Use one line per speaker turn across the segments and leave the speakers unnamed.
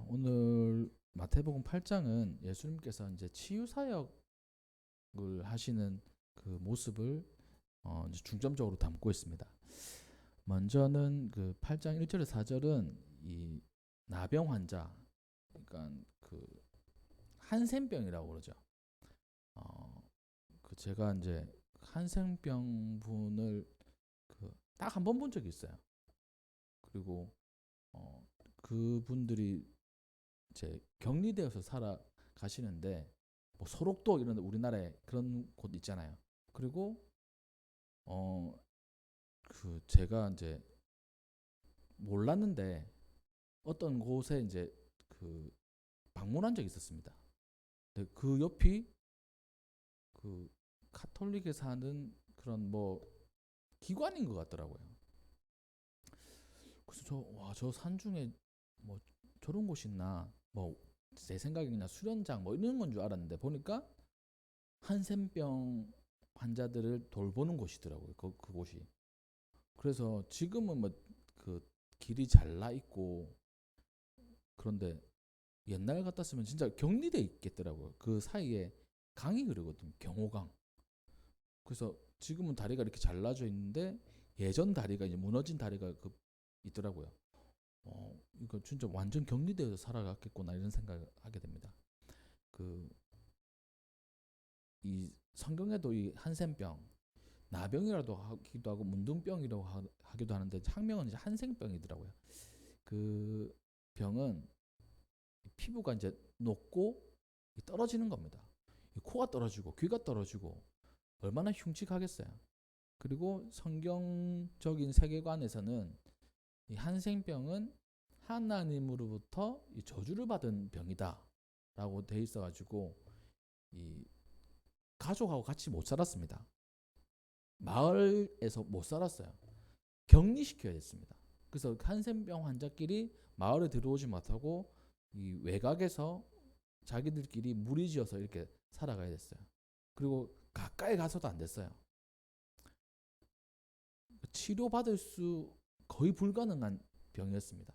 오늘 마태복음 8장은 예수님께서 이제 치유 사역을 하시는 그 모습을 이제 중점적으로 담고 있습니다. 먼저는 그 8장 1절에서 4절은 이 나병 환자, 그러니까 그 한센병이라고 그러죠. 그 제가 이제 한센병 분을 그 딱 한 번 본 적이 있어요. 그리고 그분들이 이제 격리되어서 살아가시는데 뭐 소록도 이런 우리나라에 그런 곳 있잖아요. 그리고 어 그 제가 이제 몰랐는데 어떤 곳에 이제 그 방문한 적이 있었습니다. 근데 그 옆이 그 카톨릭에 사는 그런 뭐 기관인 것 같더라고요. 그래서 저 산중에 뭐 저런 곳이 있나, 뭐 제 생각에 그냥 수련장 뭐 이런 건 줄 알았는데 보니까 한센병 환자들을 돌보는 곳이더라고요. 그곳이. 그래서 지금은 뭐 그 길이 잘나 있고, 그런데 옛날 같았으면 진짜 격리돼 있겠더라고요. 그 사이에 강이 흐르거든요. 경호강. 그래서 지금은 다리가 이렇게 잘라져 있는데 예전 다리가 이제 무너진 다리가 있더라고요. 이거 진짜 완전 격리되어서 살아갔겠구나 이런 생각을 하게 됩니다. 그 이 성경에도 이 한센병, 나병이라도 하기도 하고 문둥병이라고 하기도 하는데 학명은 이제 한센병이더라고요. 그 병은 피부가 이제 녹고 떨어지는 겁니다. 코가 떨어지고 귀가 떨어지고 얼마나 흉측하겠어요. 그리고 성경적인 세계관에서는 이 한센병은 하나님으로부터 이 저주를 받은 병이다라고 돼 있어가지고 이 가족하고 같이 못 살았습니다. 마을에서 못 살았어요. 격리시켜야 됐습니다. 그래서 한센병 환자끼리 마을에 들어오지 못하고 이 외곽에서 자기들끼리 무리지어서 이렇게 살아가야 됐어요. 그리고 가까이 가서도 안 됐어요. 치료받을 수 거의 불가능한 병이었습니다.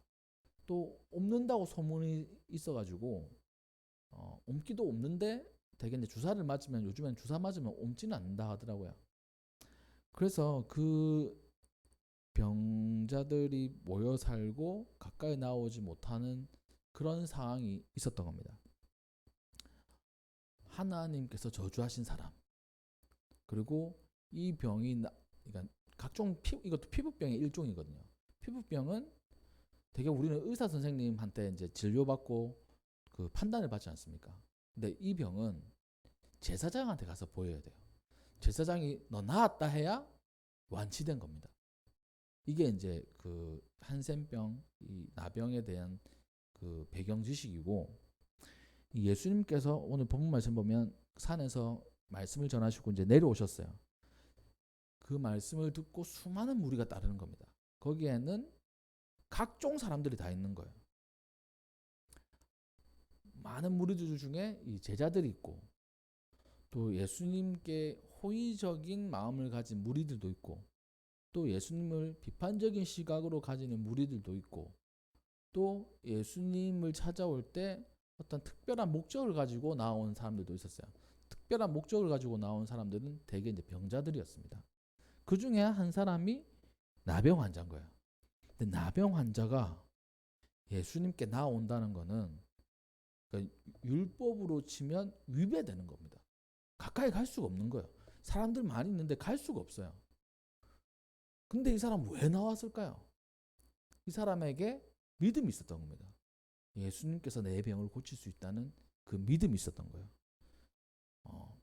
또 옮는다고 소문이 있어가지고 옮기도 옮는데 대개 이제 주사를 맞으면, 요즘엔 주사 맞으면 옮지는 않는다 하더라고요. 그래서 그 병자들이 모여 살고 가까이 나오지 못하는 그런 상황이 있었던 겁니다. 하나님께서 저주하신 사람, 그리고 이 병이 그러니까 각종 이것도 피부병의 일종이거든요. 피부병은 되게 우리는 의사 선생님한테 이제 진료받고 그 판단을 받지 않습니까? 근데 이 병은 제사장한테 가서 보여야 돼요. 제사장이 너 나았다 해야 완치된 겁니다. 이게 이제 그 한센병, 이 나병에 대한 그 배경 지식이고, 예수님께서 오늘 본문 말씀 보면 산에서 말씀을 전하시고 이제 내려오셨어요. 그 말씀을 듣고 수많은 무리가 따르는 겁니다. 거기에는 각종 사람들이 다 있는 거예요. 많은 무리들 중에 이 제자들이 있고, 또 예수님께 호의적인 마음을 가진 무리들도 있고, 또 예수님을 비판적인 시각으로 가지는 무리들도 있고, 또 예수님을 찾아올 때 어떤 특별한 목적을 가지고 나온 사람들도 있었어요. 특별한 목적을 가지고 나온 사람들은 대개 이제 병자들이었습니다. 그 중에 한 사람이 나병 환자인 거예요. 근데 나병 환자가 예수님께 나온다는 거는, 그러니까 율법으로 치면 위배되는 겁니다. 가까이 갈 수가 없는 거예요. 사람들 많이 있는데 갈 수가 없어요. 근데 이 사람 왜 나왔을까요? 이 사람에게 믿음이 있었던 겁니다. 예수님께서 내 병을 고칠 수 있다는 그 믿음이 있었던 거예요. 어,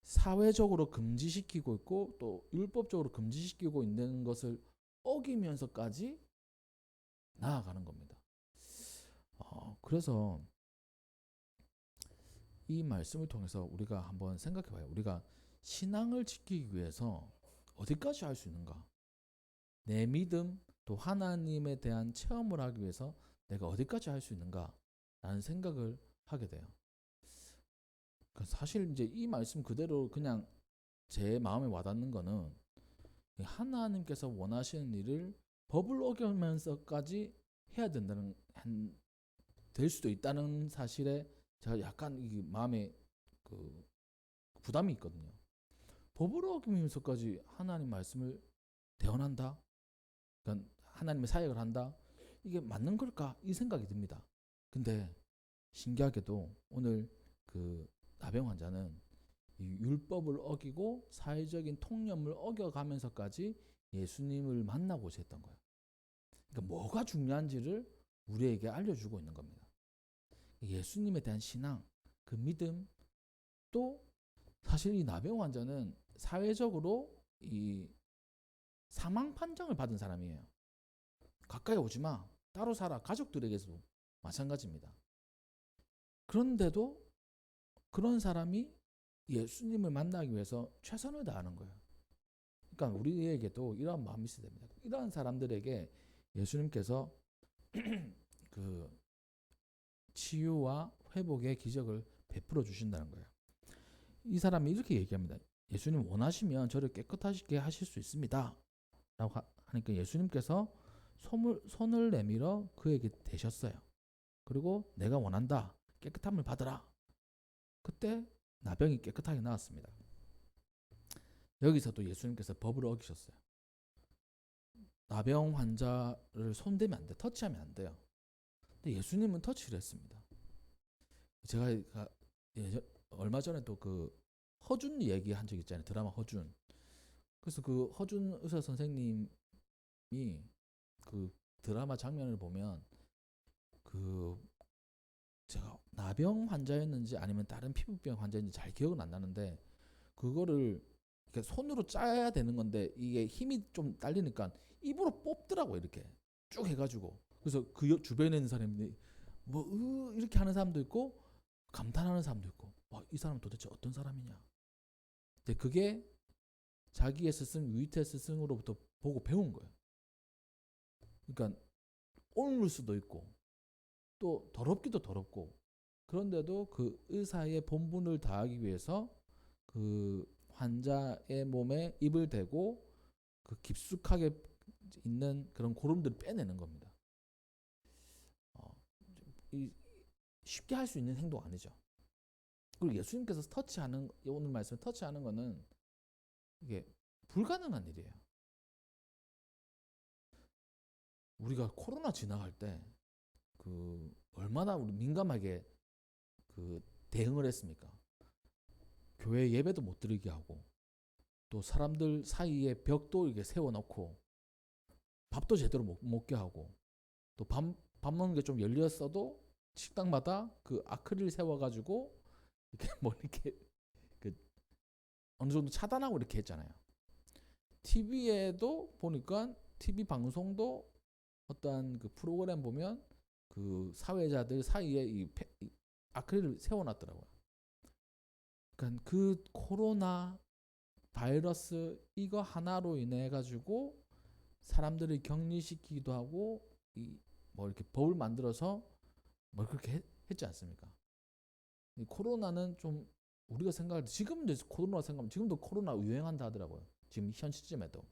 사회적으로 금지시키고 있고 또 율법적으로 금지시키고 있는 것을 어기면서까지 나아가는 겁니다. 그래서 이 말씀을 통해서 우리가 한번 생각해 봐요. 우리가 신앙을 지키기 위해서 어디까지 할 수 있는가? 내 믿음, 또 하나님에 대한 체험을 하기 위해서 내가 어디까지 할 수 있는가? 라는 생각을 하게 돼요. 사실 이제 이 말씀 그대로 그냥 제 마음에 와닿는 거는, 하나님께서 원하시는 일을 법을 어기면서까지 해야 될 수도 있다는 사실에 제가 약간 이 마음에 그 부담이 있거든요. 법을 어기면서까지 하나님 말씀을 대언한다. 그러니까 하나님의 사역을 한다. 이게 맞는 걸까? 이 생각이 듭니다. 근데 신기하게도 오늘 그 나병 환자는 이 율법을 어기고 사회적인 통념을 어겨가면서까지 예수님을 만나고 있었던 거예요. 그러니까 뭐가 중요한지를 우리에게 알려주고 있는 겁니다. 예수님에 대한 신앙, 그 믿음, 또 사실 이 나병 환자는 사회적으로 이 사망 판정을 받은 사람이에요. 가까이 오지 마, 따로 살아. 가족들에게도 마찬가지입니다. 그런데도 그런 사람이 예수님을 만나기 위해서 최선을 다하는 거예요. 그러니까 우리에게도 이러한 마음이 있어야 됩니다. 이러한 사람들에게 예수님께서 그 치유와 회복의 기적을 베풀어 주신다는 거예요. 이 사람이 이렇게 얘기합니다. 예수님 원하시면 저를 깨끗하게 하실 수 있습니다. 라고 하니까 예수님께서 손을 내밀어 그에게 대셨어요. 그리고 내가 원한다. 깨끗함을 받으라. 그때 나병이 깨끗하게 나았습니다. 여기서도 예수님께서 법을 어기셨어요. 나병 환자를 손대면 안 돼. 터치하면 안 돼요. 근데 예수님은 터치를 했습니다. 제가 얼마 전에 또 그 허준 얘기한 적 있잖아요. 드라마 허준. 그래서 그 허준 의사 선생님이 그 드라마 장면을 보면 그 제가 나병 환자였는지 아니면 다른 피부병 환자인지 잘 기억은 안 나는데 그거를 이렇게 손으로 짜야 되는 건데 이게 힘이 좀 딸리니까 입으로 뽑더라고 이렇게 쭉 해가지고. 그래서 그 주변에 있는 사람들이 뭐 이렇게 하는 사람도 있고 감탄하는 사람도 있고 와, 이 사람은 도대체 어떤 사람이냐. 근데 그게 자기의 스승 유이태 스승으로부터 보고 배운 거예요. 그러니까 옮을 수도 있고 또 더럽기도 더럽고 그런데도 그 의사의 본분을 다하기 위해서 그 환자의 몸에 입을 대고 그 깊숙하게 있는 그런 고름들을 빼내는 겁니다. 쉽게 할 수 있는 행동 아니죠. 그리고 예수님께서 터치하는 오늘 말씀 터치하는 거는 이게 불가능한 일이에요. 우리가 코로나 지나갈 때 그 얼마나 우리 민감하게 그 대응을 했습니까? 교회 예배도 못 드리게 하고 또 사람들 사이에 벽도 이렇게 세워놓고 밥도 제대로 못 먹게 하고 또 밥 먹는 게 좀 열렸어도 식당마다 그 아크릴 세워가지고 이렇게 뭐 이렇게 그 어느 정도 차단하고 이렇게 했잖아요. TV에도 보니까 TV 방송도 어떠한 그 프로그램 보면 그 사회자들 사이에 이 아크릴을 세워놨더라고요. 그러니까 그 코로나 바이러스 이거 하나로 인해 가지고 사람들을 격리시키기도 하고 이 뭐 이렇게 법을 만들어서 뭐 그렇게 했지 않습니까? 이 코로나는 좀 우리가 생각할 때 지금도 코로나 생각하면 지금도 코로나 유행한다 하더라고요. 지금 현 시점에도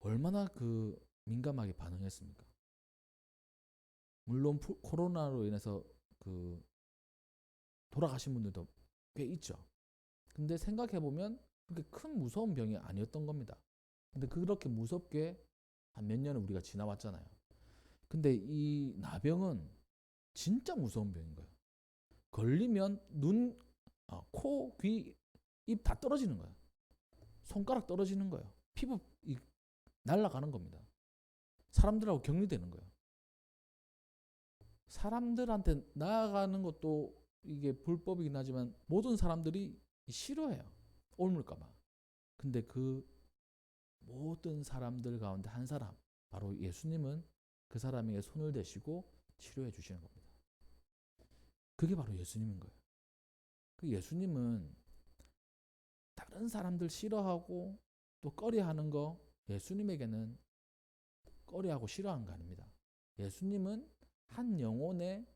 얼마나 그 민감하게 반응했습니까? 물론 코로나로 인해서 그 돌아가신 분들도 꽤 있죠. 근데 생각해 보면 그렇게 큰 무서운 병이 아니었던 겁니다. 근데 그렇게 무섭게 한 몇 년을 우리가 지나왔잖아요. 근데 이 나병은 진짜 무서운 병인 거예요. 걸리면 눈, 코, 귀, 입 다 떨어지는 거예요. 손가락 떨어지는 거예요. 피부 날아가는 겁니다. 사람들하고 격리되는 거예요. 사람들한테 나아가는 것도 이게 불법이긴 하지만 모든 사람들이 싫어해요. 옮을까봐. 근데 그 모든 사람들 가운데 한 사람, 바로 예수님은 그 사람에게 손을 대시고 치료해 주시는 겁니다. 그게 바로 예수님인 거예요. 그 예수님은 다른 사람들 싫어하고 또 꺼려하는 거 예수님에게는 꺼려하고 싫어하는 거 아닙니다. 예수님은 한 영혼의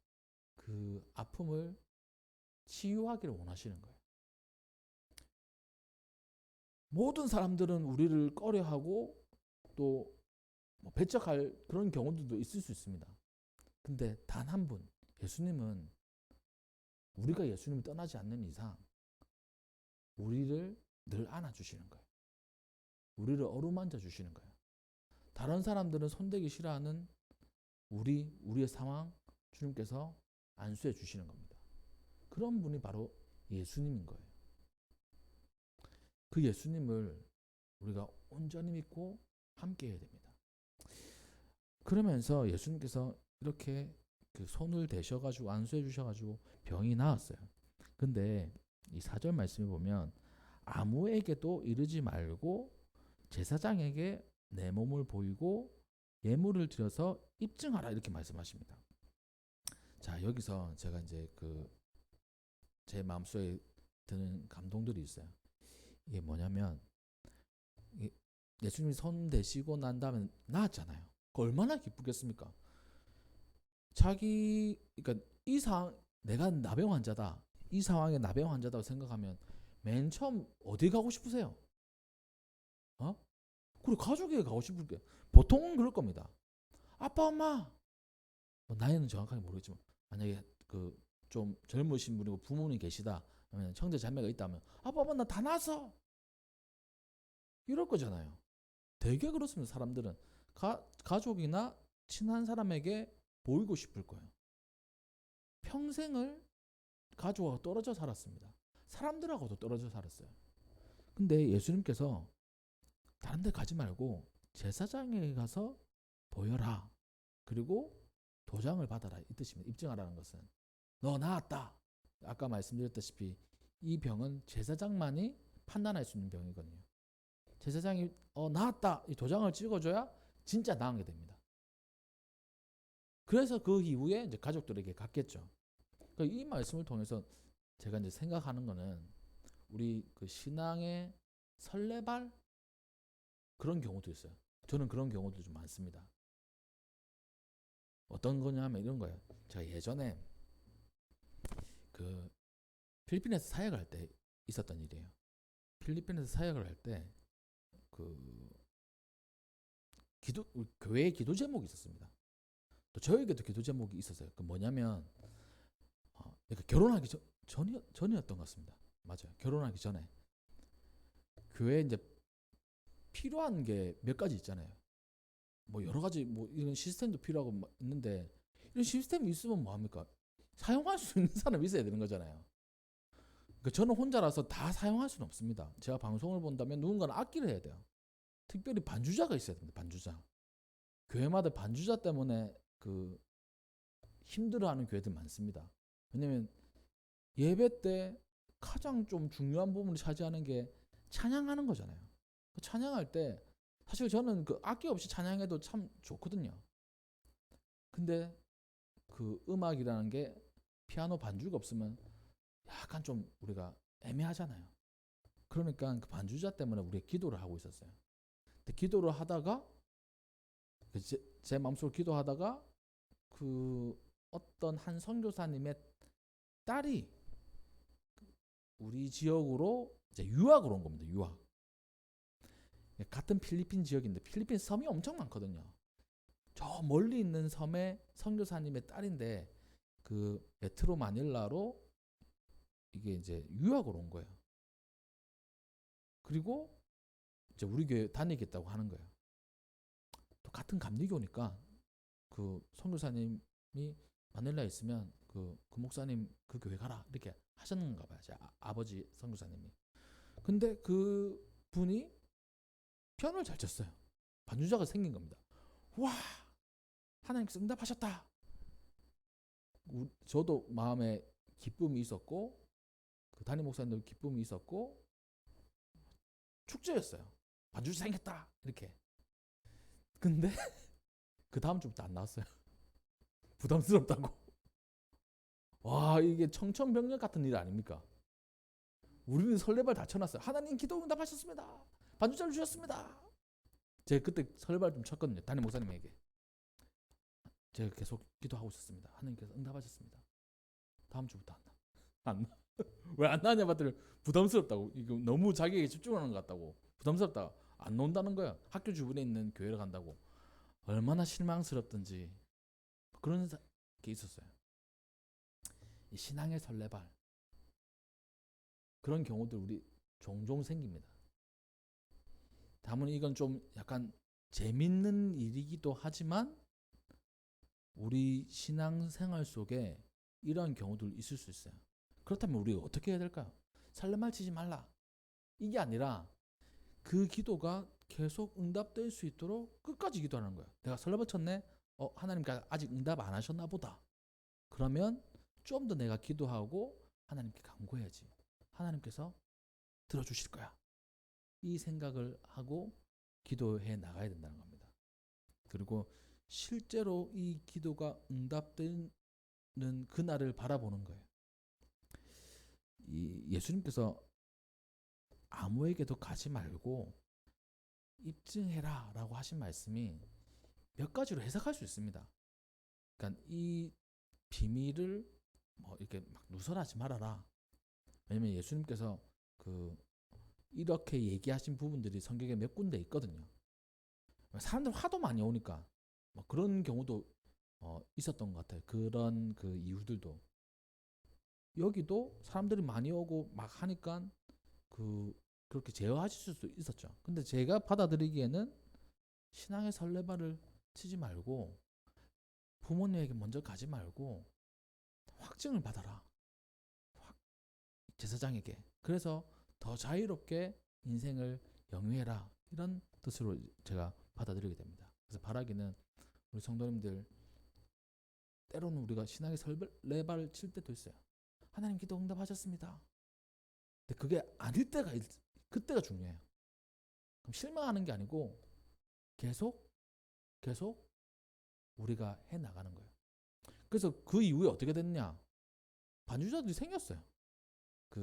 그 아픔을 치유하기를 원하시는 거예요. 모든 사람들은 우리를 꺼려하고 또 배척할 그런 경우들도 있을 수 있습니다. 근데 단 한 분, 예수님은 우리가 예수님을 떠나지 않는 이상 우리를 늘 안아주시는 거예요. 우리를 어루만져 주시는 거예요. 다른 사람들은 손대기 싫어하는 우리의 상황 주님께서 안수해 주시는 겁니다. 그런 분이 바로 예수님인 거예요. 그 예수님을 우리가 온전히 믿고 함께 해야 됩니다. 그러면서 예수님께서 이렇게 그 손을 대셔가지고 안수해 주셔가지고 병이 나았어요. 근데 이 4절 말씀에 보면 아무에게도 이르지 말고 제사장에게 내 몸을 보이고 예물을 드려서 입증하라 이렇게 말씀하십니다. 자, 여기서 제가 이제 제 마음속에 드는 감동들이 있어요. 이게 뭐냐면 예수님이 손 대시고 난 다음에 나았잖아요. 얼마나 기쁘겠습니까? 그러니까 이 상황, 내가 나병 환자다, 이 상황에 나병 환자다고 생각하면 맨 처음 어디 가고 싶으세요? 그리고 가족에게 가고 싶을 게 보통은 그럴 겁니다. 아빠, 엄마, 뭐 나이는 정확하게 모르겠지만 만약에 좀 젊으신 분이고 부모님 계시다, 아니면 형제 자매가 있다면 아빠, 엄마 나 다 나서 이럴 거잖아요. 되게 그렇습니다. 사람들은 가족이나 친한 사람에게 보이고 싶을 거예요. 평생을 가족하고 떨어져 살았습니다. 사람들하고도 떨어져 살았어요. 근데 예수님께서 다른 데 가지 말고 제사장에 가서 보여라. 그리고 도장을 받아라. 이 뜻입니다. 입증하라는 것은 너 나았다. 아까 말씀드렸다시피 이 병은 제사장만이 판단할 수 있는 병이거든요. 제사장이 나았다. 이 도장을 찍어줘야 진짜 나은 게 됩니다. 그래서 그 이후에 이제 가족들에게 갔겠죠. 그러니까 이 말씀을 통해서 제가 이제 생각하는 거는 우리 신앙의 설레발 그런 경우도 있어요. 저는 그런 경우도 좀 많습니다. 어떤 거냐면 이런 거예요. 제가 예전에 필리핀에서 사역을 할 때 있었던 일이에요. 필리핀에서 사역을 할 때 교회에 기도 제목이 있었습니다. 또 저에게도 기도 제목이 있었어요. 그 뭐냐면 그러니까 결혼하기 전이었던 것 같습니다. 맞아요. 결혼하기 전에 교회에 이제 필요한 게 몇 가지 있잖아요. 뭐 여러 가지 뭐 이런 시스템도 필요하고 있는데 이런 시스템이 있으면 뭐 합니까? 사용할 수 있는 사람이 있어야 되는 거잖아요. 그러니까 저는 혼자라서 다 사용할 수는 없습니다. 제가 방송을 본다면 누군가는 악기를 해야 돼요. 특별히 반주자가 있어야 됩니다. 반주자. 교회마다 반주자 때문에 힘들어하는 교회들 많습니다. 왜냐면 예배 때 가장 좀 중요한 부분을 차지하는 게 찬양하는 거잖아요. 찬양할 때 사실 저는 악기 없이 찬양해도 참 좋거든요. 근데 음악이라는 게 피아노 반주가 없으면 약간 좀 우리가 애매하잖아요. 그러니까 반주자 때문에 우리가 기도를 하고 있었어요. 근데 기도를 하다가 제 마음속으로 기도하다가 어떤 한 선교사님의 딸이 우리 지역으로 이제 유학을 온 겁니다. 유학. 같은 필리핀 지역인데 필리핀 섬이 엄청 많거든요. 저 멀리 있는 섬에 선교사님의 딸인데 메트로 마닐라로 이게 이제 유학을 온 거예요. 그리고 이제 우리 교회 다니겠다고 하는 거예요. 또 같은 감리교니까 선교사님이 마닐라에 있으면 그 목사님 그 교회 가라 이렇게 하셨는가 봐요. 제 아버지 선교사님이. 근데 그 분이 피아노를 잘 쳤어요. 반주자가 생긴 겁니다. 와, 하나님께서 응답하셨다. 저도 마음에 기쁨이 있었고 담임 목사님도 기쁨이 있었고 축제였어요. 반주자 생겼다 이렇게. 근데 그 다음 주부터 안 나왔어요. 부담스럽다고. 와, 이게 청천벽력 같은 일 아닙니까? 우리는 설레발 다 쳐놨어요. 하나님 기도 응답하셨습니다. 반주자를 주셨습니다. 제가 그때 설레발 좀 쳤거든요. 담임 목사님에게. 제가 계속 기도하고 있었습니다. 하나님께서 응답하셨습니다. 다음 주부터 안 나. 왜 안 나냐 봤더니 부담스럽다고. 이거 너무 자기에게 집중하는 것 같다고. 부담스럽다. 안 논다는 거야. 학교 주변에 있는 교회를 간다고. 얼마나 실망스럽든지. 게 있었어요. 이 신앙의 설레발 그런 경우들 우리 종종 생깁니다. 다만 이건 좀 약간 재밌는 일이기도 하지만 우리 신앙생활 속에 이런 경우들 있을 수 있어요. 그렇다면 우리가 어떻게 해야 될까요? 설레발 치지 말라 이게 아니라 그 기도가 계속 응답될 수 있도록 끝까지 기도하는 거예요. 내가 설레발 쳤네? 하나님께 아직 응답 안 하셨나 보다. 그러면 좀 더 내가 기도하고 하나님께 간구해야지. 하나님께서 들어주실 거야. 이 생각을 하고 기도해 나가야 된다는 겁니다. 그리고 실제로 이 기도가 응답되는 그날을 바라보는 거예요. 이 예수님께서 아무에게도 가지 말고 입증해라 라고 하신 말씀이 몇 가지로 해석할 수 있습니다. 그러니까 이 비밀을 뭐 이렇게 막 누설하지 말아라. 왜냐면 예수님께서 이렇게 얘기하신 부분들이 성경에 몇 군데 있거든요. 사람들 하도 많이 오니까 뭐 그런 경우도 있었던 것 같아요. 그런 그 이유들도 여기도 사람들이 많이 오고 막 하니까 그렇게 제어하실 수도 있었죠. 근데 제가 받아들이기에는 신앙의 설레발을 치지 말고 부모님에게 먼저 가지 말고 확증을 받아라. 제사장에게. 그래서 더 자유롭게 인생을 영위해라. 이런 뜻으로 제가 받아들이게 됩니다. 그래서 바라기는 우리 성도님들 때로는 우리가 신앙의 설레발을 칠 때도 있어요. 하나님 기도 응답하셨습니다. 근데 그게 아닐 때가 그때가 중요해요. 그럼 실망하는 게 아니고 계속 우리가 해 나가는 거예요. 그래서 그 이후에 어떻게 됐냐? 반주자들이 생겼어요.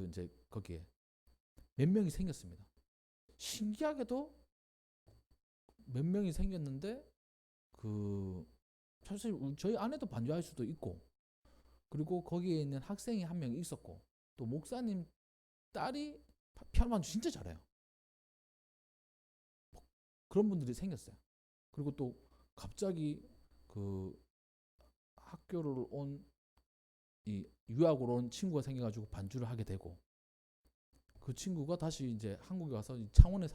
이제 거기에 몇 명이 생겼습니다. 신기하게도 몇 명이 생겼는데 사실 저희 아내도 반주할 수도 있고 그리고 거기에 있는 학생이 한 명 있었고 또 목사님 딸이 피아노 반주 진짜 잘해요. 그런 분들이 생겼어요. 그리고 또 갑자기 학교를 유학으로 온 친구가 생겨가지고 반주를 하게 되고 그 친구가 다시 이제 한국에 와서 창원에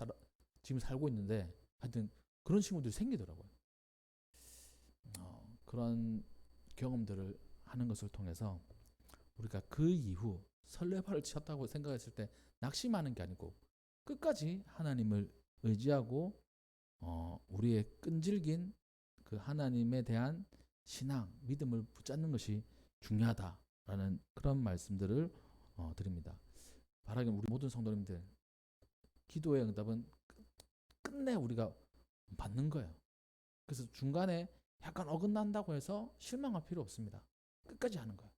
지금 살고 있는데 하여튼 그런 친구들이 생기더라고요. 그런 경험들을 하는 것을 통해서 우리가 그 이후 설레발을 쳤다고 생각했을 때 낙심하는 게 아니고 끝까지 하나님을 의지하고 우리의 끈질긴 그 하나님에 대한 신앙, 믿음을 붙잡는 것이 중요하다라는 그런 말씀들을 드립니다. 바라기는 우리 모든 성도님들 기도의 응답은 끝내 우리가 받는 거예요. 그래서 중간에 약간 어긋난다고 해서 실망할 필요 없습니다. 끝까지 하는 거예요.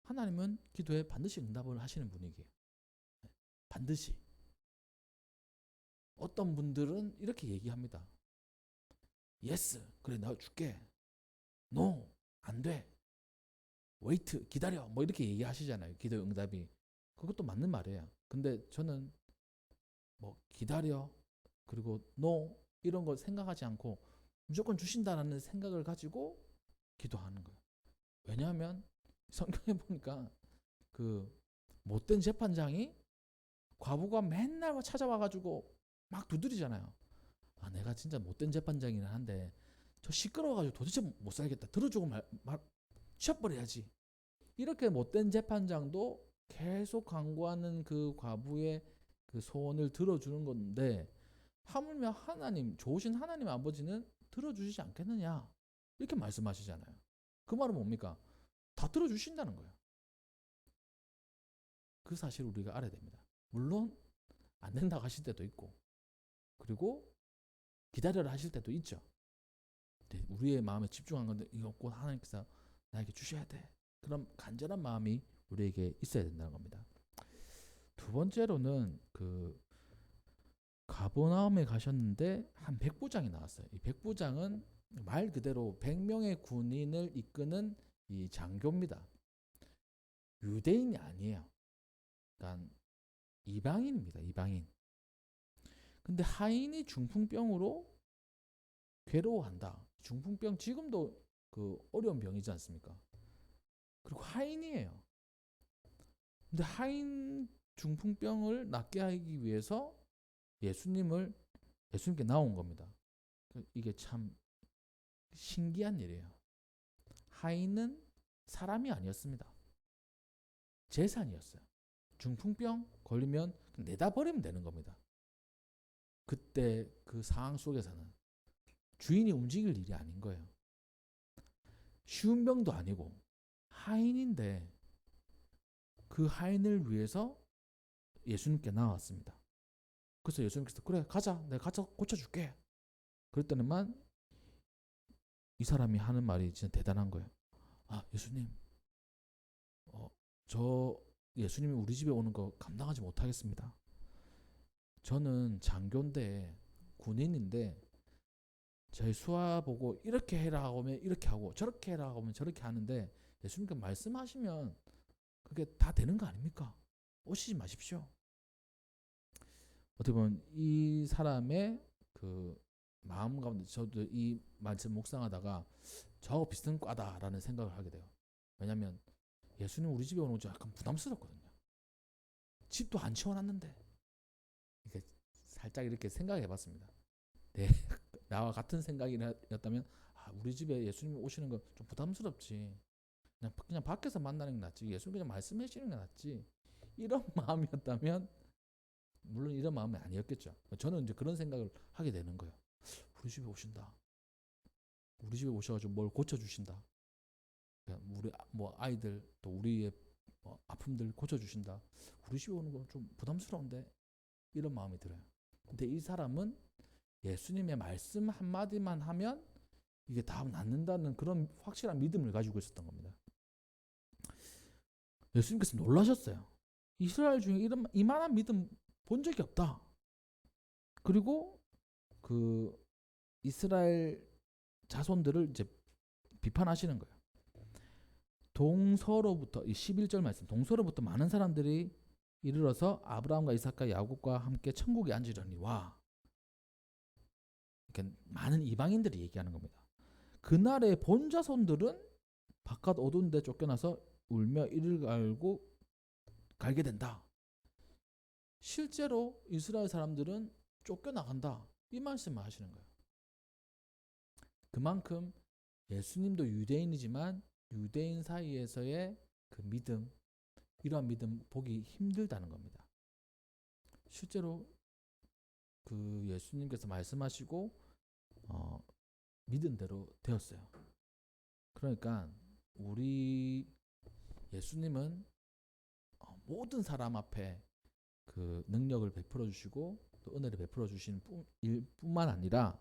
하나님은 기도에 반드시 응답을 하시는 분이기에 반드시. 어떤 분들은 이렇게 얘기합니다. 예스, 그래 내가 줄게. 노, 안 돼. 웨이트, 기다려. 뭐 이렇게 얘기하시잖아요. 기도 응답이. 그것도 맞는 말이에요. 근데 저는 뭐 기다려 그리고 노 이런 걸 생각하지 않고 무조건 주신다라는 생각을 가지고 기도하는 거예요. 왜냐하면 성경에 보니까 못된 재판장이 과부가 맨날 찾아와가지고 막 두드리잖아요. 내가 진짜 못된 재판장이긴 한데 저 시끄러워가지고 도대체 못 살겠다. 들어주고 쉬어버려야지. 이렇게 못된 재판장도 계속 간구하는 그 과부의 그 소원을 들어주는 건데 하물며 하나님, 좋으신 하나님 아버지는 들어주시지 않겠느냐 이렇게 말씀하시잖아요. 그 말은 뭡니까? 다 들어주신다는 거예요. 그 사실을 우리가 알아야 됩니다. 물론 안 된다고 하실 때도 있고 그리고 기다려라 하실 때도 있죠. 우리의 마음에 집중한 건데 이거 꼭 하나님께서 나에게 주셔야 돼. 그런 간절한 마음이 우리에게 있어야 된다는 겁니다. 두 번째로는 가버나움에 가셨는데 한 백부장이 나왔어요. 이 백부장은 말 그대로 100명의 군인을 이끄는 이 장교입니다. 유대인이 아니에요. 그러니까 이방인입니다. 이방인. 근데 하인이 중풍병으로 괴로워한다. 중풍병 지금도 그 어려운 병이지 않습니까? 그리고 하인이에요. 근데 하인 중풍병을 낫게 하기 위해서 예수님께 나온 겁니다. 이게 참 신기한 일이에요. 하인은 사람이 아니었습니다. 재산이었어요. 중풍병 걸리면 내다 버리면 되는 겁니다. 그때 그 상황 속에서는 주인이 움직일 일이 아닌 거예요. 쉬운 병도 아니고 하인인데 그 하인을 위해서 예수님께 나왔습니다. 그래서 예수님께서 그래 가자, 내가 가서 고쳐줄게. 그랬더니만 이 사람이 하는 말이 진짜 대단한 거예요. 아, 예수님, 저 예수님이 우리 집에 오는 거 감당하지 못하겠습니다. 저는 장교인데 군인인데 저희 수하 보고 이렇게 해라 하면 이렇게 하고 저렇게 해라 하면 저렇게 하는데 예수님께 말씀하시면 그게 다 되는 거 아닙니까? 오시지 마십시오. 어떻게 보면 이 사람의 그 마음 가운데 저도 이 말씀 묵상하다가 저하고 비슷한 과다라는 생각을 하게 돼요. 왜냐하면 예수님 우리 집에 오는 거 약간 부담스럽거든요. 집도 안 치워놨는데 이렇게 살짝 이렇게 생각해봤습니다. 네, 나와 같은 생각이었다면 우리 집에 예수님 오시는 거 좀 부담스럽지. 그냥 밖에서 만나는 게 낫지. 예수님 그냥 말씀해 주시는 게 낫지. 이런 마음이었다면 물론 이런 마음이 아니었겠죠. 저는 이제 그런 생각을 하게 되는 거예요. 우리 집에 오신다. 우리 집에 오셔가지고 뭘 고쳐주신다. 우리 뭐 아이들 또 우리의 아픔들 고쳐주신다. 우리 집에 오는 건 좀 부담스러운데 이런 마음이 들어요. 근데 이 사람은 예수님의 말씀 한마디만 하면 이게 다 낫는다는 그런 확실한 믿음을 가지고 있었던 겁니다. 예수님께서 놀라셨어요. 이스라엘 중에 이만한 믿음 본 적이 없다. 그리고 그 이스라엘 자손들을 이제 비판하시는 거예요. 동서로부터 이 11절 말씀, 동서로부터 많은 사람들이 이르러서 아브라함과 이삭과 야곱과 함께 천국에 앉으려니와. 이렇게 많은 이방인들이 얘기하는 겁니다. 그날의 본자손들은 바깥 어두운 데 쫓겨나서 울며 이를 갈게 된다. 실제로 이스라엘 사람들은 쫓겨나간다. 이 말씀을 하시는 거예요. 그만큼 예수님도 유대인이지만 유대인 사이에서의 그 믿음, 이러한 믿음 보기 힘들다는 겁니다. 실제로 그 예수님께서 말씀하시고 믿은 대로 되었어요. 그러니까 우리 예수님은 모든 사람 앞에 그 능력을 베풀어 주시고 또 은혜를 베풀어 주시는 일뿐만 아니라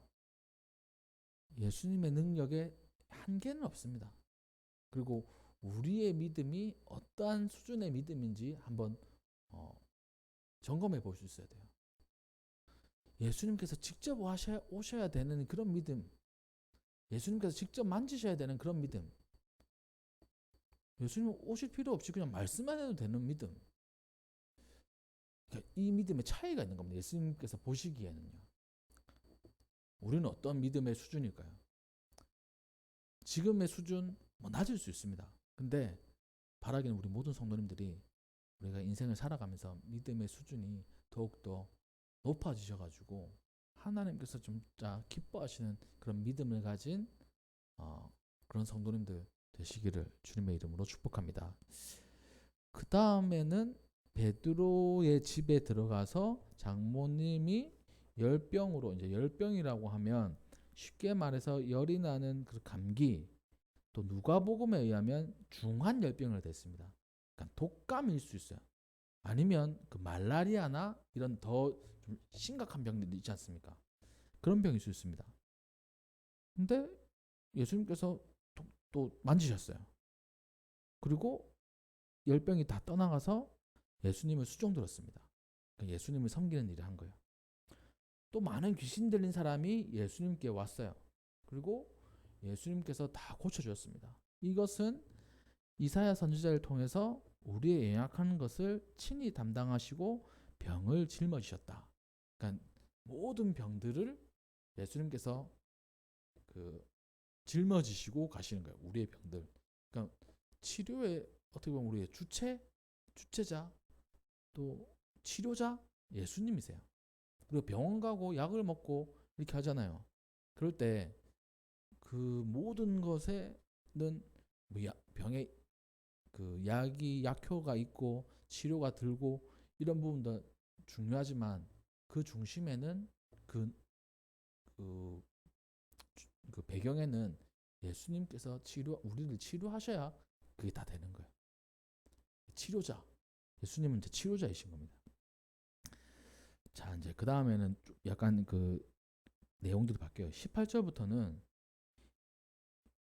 예수님의 능력에 한계는 없습니다. 그리고 우리의 믿음이 어떠한 수준의 믿음인지 한번 점검해 볼 수 있어야 돼요. 예수님께서 직접 오셔야 되는 그런 믿음, 예수님께서 직접 만지셔야 되는 그런 믿음, 예수님 오실 필요 없이 그냥 말씀만 해도 되는 믿음, 이 믿음의 차이가 있는 겁니다. 예수님께서 보시기에는요. 우리는 어떤 믿음의 수준일까요? 지금의 수준 낮을 수 있습니다. 근데 바라기는 우리 모든 성도님들이 우리가 인생을 살아가면서 믿음의 수준이 더욱더 높아지셔가지고 하나님께서 진짜 기뻐하시는 그런 믿음을 가진 그런 성도님들 되시기를 주님의 이름으로 축복합니다. 그 다음에는 베드로의 집에 들어가서 장모님이 열병으로, 이제 열병이라고 하면 쉽게 말해서 열이 나는 그 감기, 또 누가복음에 의하면 중한 열병을 됐습니다. 그러니까 독감일 수 있어요. 아니면 그 말라리아나 이런 더 좀 심각한 병들이 있지 않습니까? 그런 병일 수 있습니다. 근데 예수님께서 또 만지셨어요. 그리고 열병이 다 떠나가서 예수님을 수종들었습니다. 그러니까 예수님을 섬기는 일을 한 거예요. 또 많은 귀신 들린 사람이 예수님께 왔어요. 그리고 예수님께서 다 고쳐주셨습니다. 이것은 이사야 선지자를 통해서 우리의 연약한 것을 친히 담당하시고 병을 짊어지셨다. 그러니까 모든 병들을 예수님께서 그 짊어지시고 가시는 거예요. 우리의 병들. 그러니까 치료의 어떻게 보면 우리의 주체자 또 치료자 예수님이세요. 그리고 병원 가고 약을 먹고 이렇게 하잖아요. 그럴 때 그 모든 것에는 뭐 병에 그 약이 약효가 있고 치료가 들고 이런 부분도 중요하지만 그 중심에는 그, 그, 그 배경에는 예수님께서 우리를 치료하셔야 그게 다 되는 거예요. 치료자. 예수님은 이제 치료자이신 겁니다. 자, 이제 그 다음에는 약간 그 내용들이 바뀌어요. 18절부터는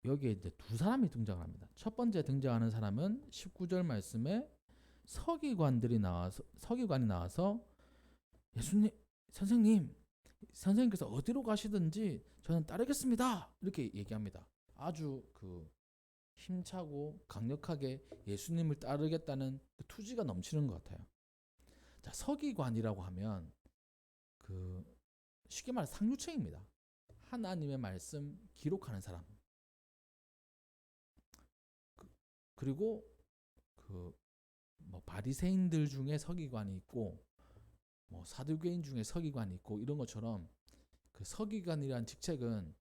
여기에 이제 두 사람이 등장을 합니다. 첫 번째 등장하는 사람은 19절 말씀에 서기관이 나와서 예수님, 선생님께서 어디로 가시든지 저는 따르겠습니다. 이렇게 얘기합니다. 아주 그 힘차고 강력하게 예수님을 따르겠다는 그 투지가 넘치는 것 같아요. 자, 서기관이라고 하면 그 쉽게 말해 상류층입니다. 하나님의 말씀 기록하는 사람. 그리고 그 뭐 바리새인들 중에 서기관이 있고 뭐 사두개인 중에 서기관이 있고 이런 것처럼 그 서기관이라는 직책은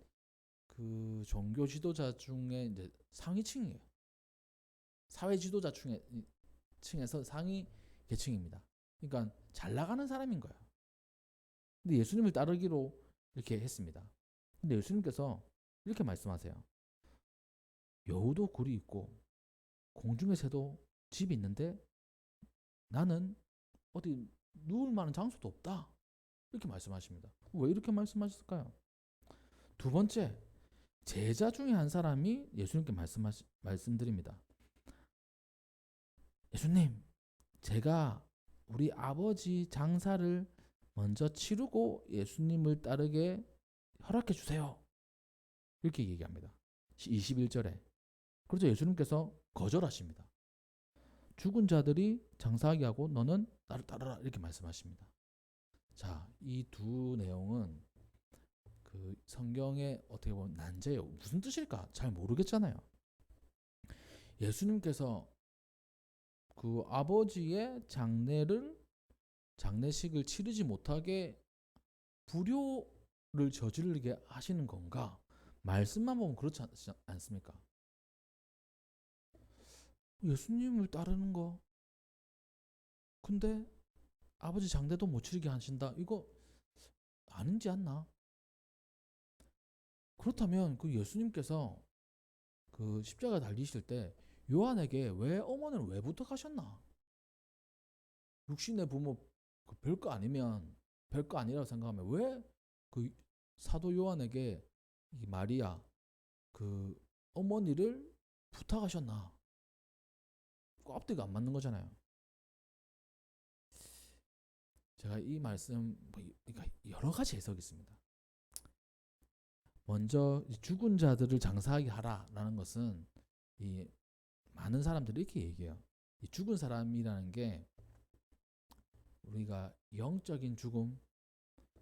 그 종교 지도자 중에 이제 상위층이에요. 사회 지도자 층에서 상위 계층입니다. 그러니까 잘 나가는 사람인 거예요. 근데 예수님을 따르기로 이렇게 했습니다. 근데 예수님께서 이렇게 말씀하세요. 여우도 굴이 있고 공중의 새도 집이 있는데 나는 어디 누울 만한 장소도 없다. 이렇게 말씀하십니다. 왜 이렇게 말씀하셨을까요? 두 번째, 제자 중에 한 사람이 예수님께 말씀드립니다. 예수님, 제가 우리 아버지 장사를 먼저 치르고 예수님을 따르게 허락해 주세요. 이렇게 얘기합니다. 21절에. 그래서 예수님께서 거절하십니다. 죽은 자들이 장사하게 하고 너는 나를 따르라 이렇게 말씀하십니다. 자, 이 두 내용은 그 성경에 어떻게 보면 난제예요. 무슨 뜻일까? 잘 모르겠잖아요. 예수님께서 그 아버지의 장례식을 치르지 못하게 불효를 저지르게 하시는 건가? 말씀만 보면 그렇지 않습니까? 예수님을 따르는 거 근데 아버지 장례도 못 치르게 하신다. 이거 아닌지 않나? 그렇다면 그 예수님께서 그 십자가 달리실 때 요한에게 왜 어머니를 왜 부탁하셨나? 육신의 부모 그 별거 아니면 별거 아니라고 생각하면 왜 그 사도 요한에게 이 마리아 그 어머니를 부탁하셨나? 그 앞뒤가 안 맞는 거잖아요. 제가 이 말씀 그러니까 여러 가지 해석이 있습니다. 먼저 죽은 자들을 장사하게 하라라는 것은 이 많은 사람들이 이렇게 얘기해요. 이 죽은 사람이라는 게 우리가 영적인 죽음,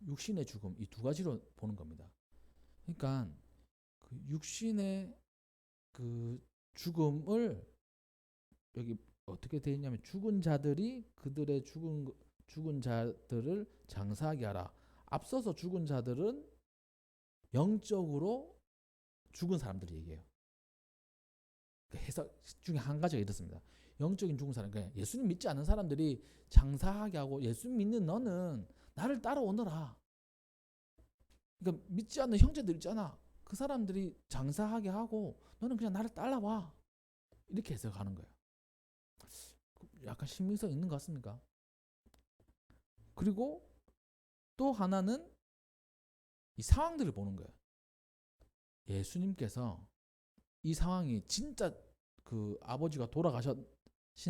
육신의 죽음 이 두 가지로 보는 겁니다. 그러니까 그 육신의 그 죽음을 여기 어떻게 되어 있냐면 죽은 자들이 그들의 죽은 자들을 장사하게 하라. 앞서서 죽은 자들은 영적으로 죽은 사람들이 얘기해요. 그 해석 중에 한 가지가 이렇습니다. 영적인 죽은 사람, 그러니까 예수님 믿지 않는 사람들이 장사하게 하고 예수님 믿는 너는 나를 따라오너라. 그러니까 믿지 않는 형제들 있잖아. 그 사람들이 장사하게 하고 너는 그냥 나를 따라와. 이렇게 해석하는 거예요. 약간 신빙성 있는 것 같습니까? 그리고 또 하나는 이 상황들을 보는 거예요. 예수님께서 이 상황이 진짜 그 아버지가 돌아가신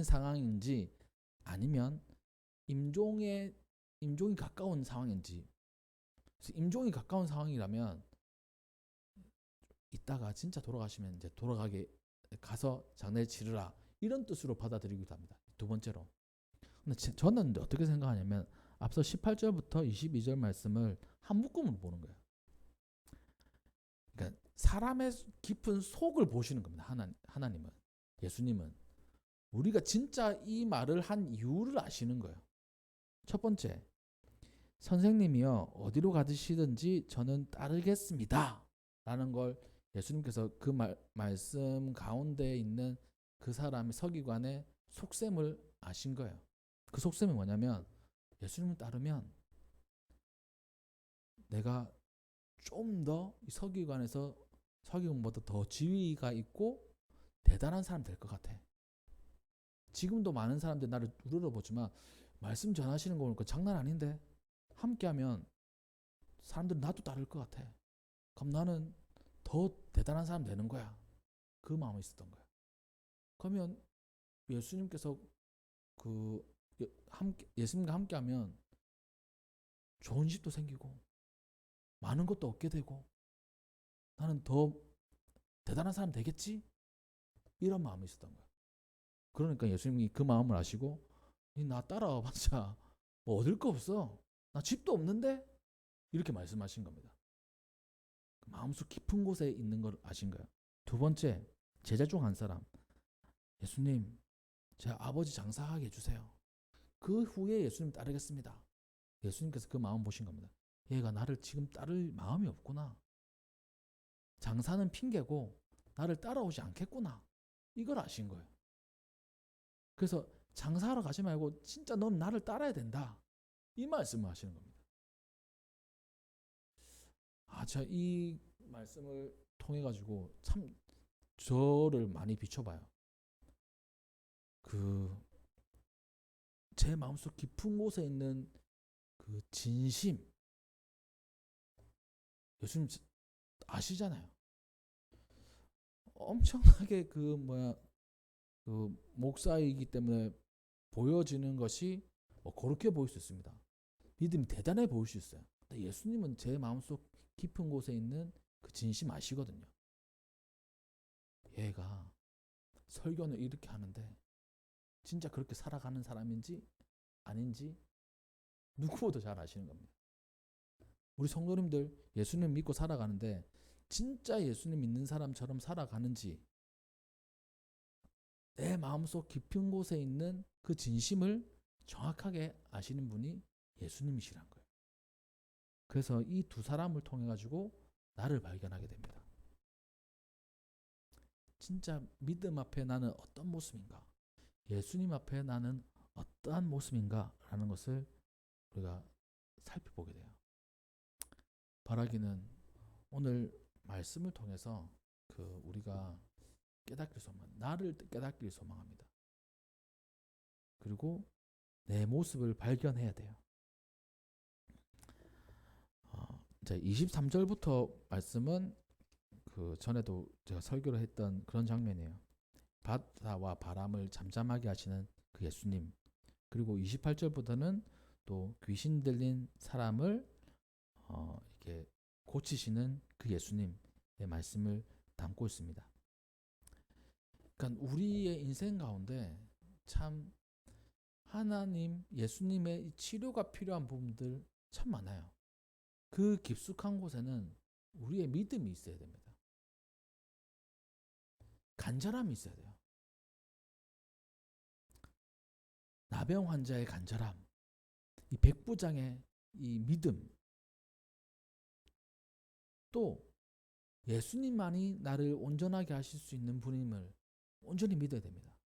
상황인지 아니면 임종이 가까운 상황인지. 임종이 가까운 상황이라면 이따가 진짜 돌아가시면 이제 돌아가게 가서 장례를 치르라 이런 뜻으로 받아들이기도 합니다. 두 번째로. 근데 저는 어떻게 생각하냐면 앞서 18절부터 22절 말씀을 한 묶음으로 보는 거예요. 그러니까 사람의 깊은 속을 보시는 겁니다. 하나님은, 예수님은 우리가 진짜 이 말을 한 이유를 아시는 거예요. 첫 번째, 선생님이요 어디로 가시든지 저는 따르겠습니다 라는 걸 예수님께서 그 말씀 가운데 있는 그 사람의 서기관의 속셈을 아신 거예요. 그 속셈이 뭐냐면, 예수님을 따르면 내가 좀 더 서기관에서 서기관보다 더 지위가 있고 대단한 사람 될 것 같아. 지금도 많은 사람들이 나를 우러러보지만 말씀 전하시는 거 보니까 장난 아닌데, 함께하면 사람들은 나도 따를 것 같아. 그럼 나는 더 대단한 사람 되는 거야. 그 마음이 있었던 거야. 그러면 예수님께서 예수님과 함께하면 좋은 집도 생기고 많은 것도 얻게 되고 나는 더 대단한 사람 되겠지? 이런 마음이 있었던 거야. 그러니까 예수님이 그 마음을 아시고, 나 따라와봤자 뭐 얻을 거 없어. 나 집도 없는데? 이렇게 말씀하신 겁니다. 마음속 깊은 곳에 있는 걸 아신 거예요. 두 번째, 제자 중 한 사람, 예수님, 제 아버지 장사하게 해주세요. 그 후에 예수님 따르겠습니다. 예수님께서 그 마음 보신 겁니다. 얘가 나를 지금 따를 마음이 없구나. 장사는 핑계고 나를 따라오지 않겠구나. 이걸 아신 거예요. 그래서 장사하러 가지 말고 진짜 넌 나를 따라야 된다. 이 말씀을 하시는 겁니다. 제가 이 말씀을 통해 가지고 참 저를 많이 비춰봐요. 제 마음속 깊은 곳에 있는 그 진심, 예수님 아시잖아요. 엄청나게 목사이기 때문에 보여지는 것이 그렇게 보일 수 있습니다. 믿음이 대단해 보일 수 있어요. 근데 예수님은 제 마음속 깊은 곳에 있는 그 진심 아시거든요. 얘가 설교는 이렇게 하는데 진짜 그렇게 살아가는 사람인지 아닌지 누구보다 잘 아시는 겁니다. 우리 성도님들 예수님 믿고 살아가는데 진짜 예수님 믿는 사람처럼 살아가는지 내 마음속 깊은 곳에 있는 그 진심을 정확하게 아시는 분이 예수님이시란 거예요. 그래서 이 두 사람을 통해 가지고 나를 발견하게 됩니다. 진짜 믿음 앞에 나는 어떤 모습인가? 예수님 앞에 나는 어떠한 모습인가? 라는 것을 우리가 살펴보게 돼요. 바라기는 오늘 말씀을 통해서 우리가 깨닫길 나를 깨닫길 소망합니다. 그리고 내 모습을 발견해야 돼요. 이제 23절부터 말씀은 전에도 제가 설교를 했던 그런 장면이에요. 바다와 바람을 잠잠하게 하시는 그 예수님. 그리고 28절부터는 또 귀신 들린 사람을 이렇게 고치시는 그 예수님의 말씀을 담고 있습니다. 그러니까 우리의 인생 가운데 참 하나님, 예수님의 치료가 필요한 부분들 참 많아요. 그 깊숙한 곳에는 우리의 믿음이 있어야 됩니다. 간절함이 있어야 돼요. 나병 환자의 간절함, 이 백부장의 이 믿음, 또 예수님만이 나를 온전하게 하실 수 있는 분임을 온전히 믿어야 됩니다.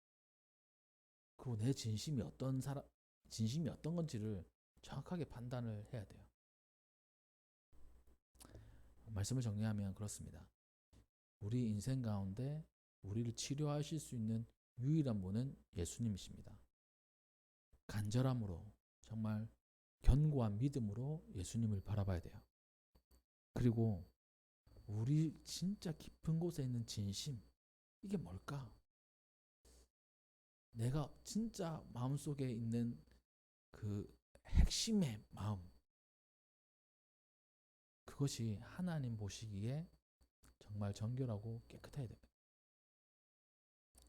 그리고 내 진심이 어떤 건지를 정확하게 판단을 해야 돼요. 말씀을 정리하면 그렇습니다. 우리 인생 가운데 우리를 치료하실 수 있는 유일한 분은 예수님이십니다. 간절함으로, 정말 견고한 믿음으로 예수님을 바라봐야 돼요. 그리고 우리 진짜 깊은 곳에 있는 진심, 이게 뭘까? 내가 진짜 마음속에 있는 그 핵심의 마음, 그것이 하나님 보시기에 정말 정결하고 깨끗해야 됩니다.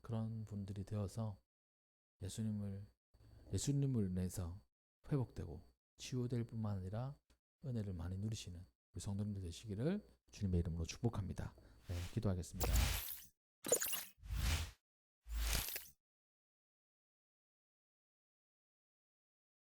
그런 분들이 되어서 예수님을 인해서 회복되고 치유될 뿐만 아니라 은혜를 많이 누리시는 우리 성도님들 되시기를 주님의 이름으로 축복합니다. 네, 기도하겠습니다.